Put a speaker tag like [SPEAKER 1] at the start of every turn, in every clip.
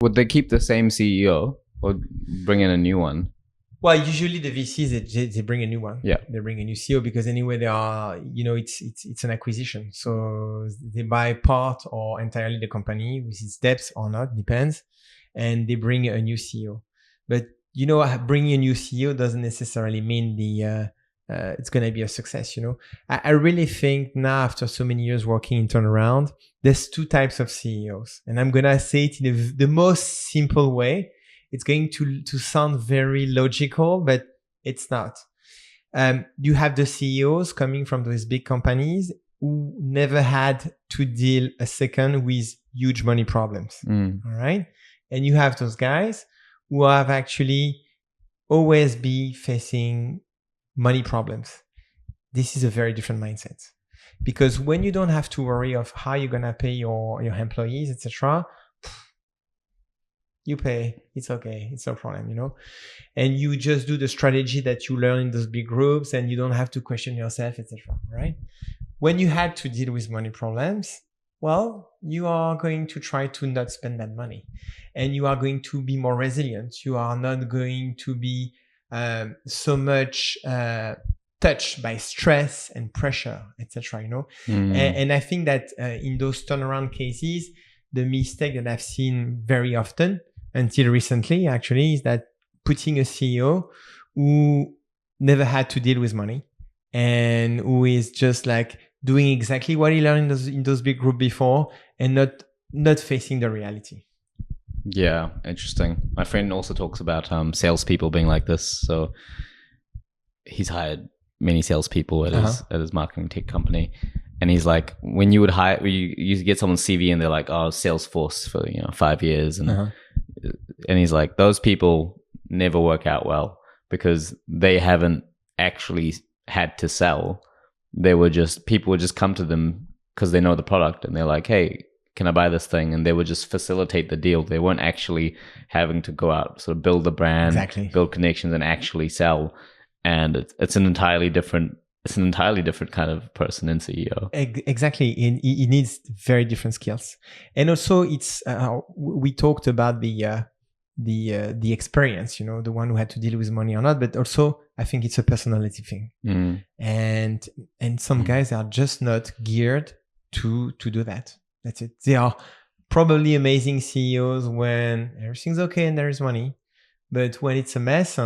[SPEAKER 1] Would they keep the same CEO or bring in a new one?
[SPEAKER 2] Well, usually the VCs, they bring a new one.
[SPEAKER 1] Yeah.
[SPEAKER 2] They bring a new CEO because anyway, they are, it's an acquisition. So they buy part or entirely the company with its debts or not, depends. And they bring a new CEO. But, bringing a new CEO doesn't necessarily mean it's going to be a success. I really think now, after so many years working in turnaround, there's two types of CEOs. And I'm going to say it in the most simple way. It's going to sound very logical, but it's not. You have the CEOs coming from those big companies who never had to deal a second with huge money problems. All right. And you have those guys who have actually always be facing money problems. This is a very different mindset, because when you don't have to worry of how you're going to pay your employees, etc., you pay, it's okay, it's no problem, and you just do the strategy that you learn in those big groups, and you don't have to question yourself, etc. Right? When you had to deal with money problems, well, you are going to try to not spend that money, and you are going to be more resilient. You are not going to be so much touched by stress and pressure, etc. And I think that in those turnaround cases, the mistake that I've seen very often until recently, actually, is that putting a CEO who never had to deal with money and who is just like doing exactly what he learned in those big groups before, and not facing the reality.
[SPEAKER 1] Yeah, interesting. My friend also talks about salespeople being like this. So he's hired many salespeople at his marketing tech company. And he's like, when you would hire, you get someone's CV and they're like, oh, Salesforce for 5 years, and he's like, those people never work out well because they haven't actually had to sell. People would just come to them because they know the product, and they're like, hey, can I buy this thing? And they would just facilitate the deal. They weren't actually having to go out, sort of build the brand, build connections, and actually sell. And it's an entirely different kind of person in CEO.
[SPEAKER 2] Exactly. It needs very different skills. And also it's, we talked about the experience, the one who had to deal with money or not, but also I think it's a personality thing. And some guys are just not geared to do that. That's it. They are probably amazing CEOs when everything's okay and there is money, but when it's a mess,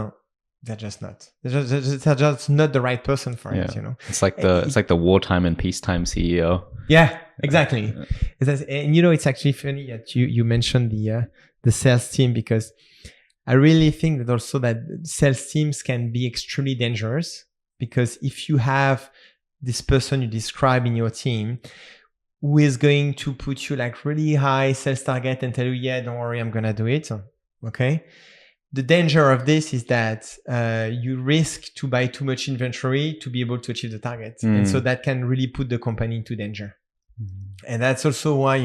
[SPEAKER 2] they're just not. They're just not the right person for it.
[SPEAKER 1] It's like the Wartime and Peacetime CEO.
[SPEAKER 2] Yeah, exactly. And it's actually funny that you mentioned the sales team, because I really think that also that sales teams can be extremely dangerous, because if you have this person you describe in your team who is going to put you like really high sales target and tell you, yeah, don't worry, I'm gonna do it. Okay. The danger of this is that you risk to buy too much inventory to be able to achieve the target. And so that can really put the company into danger. And that's also why,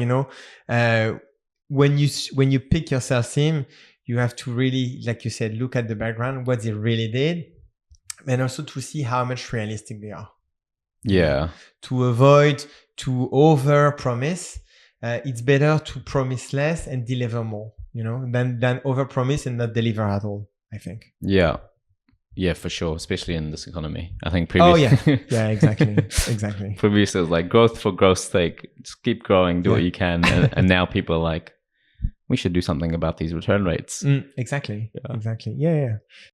[SPEAKER 2] when you pick your sales team, you have to really, like you said, look at the background, what they really did, and also to see how much realistic they are.
[SPEAKER 1] Yeah.
[SPEAKER 2] To avoid to over promise, it's better to promise less and deliver more. Than over promise and not deliver at all, I think.
[SPEAKER 1] Yeah, for sure, especially in this economy. I think
[SPEAKER 2] previously. Oh yeah, exactly.
[SPEAKER 1] Previously it was like growth for growth's sake, just keep growing, do what you can, and now people are like, we should do something about these return rates.
[SPEAKER 2] Exactly. Yeah.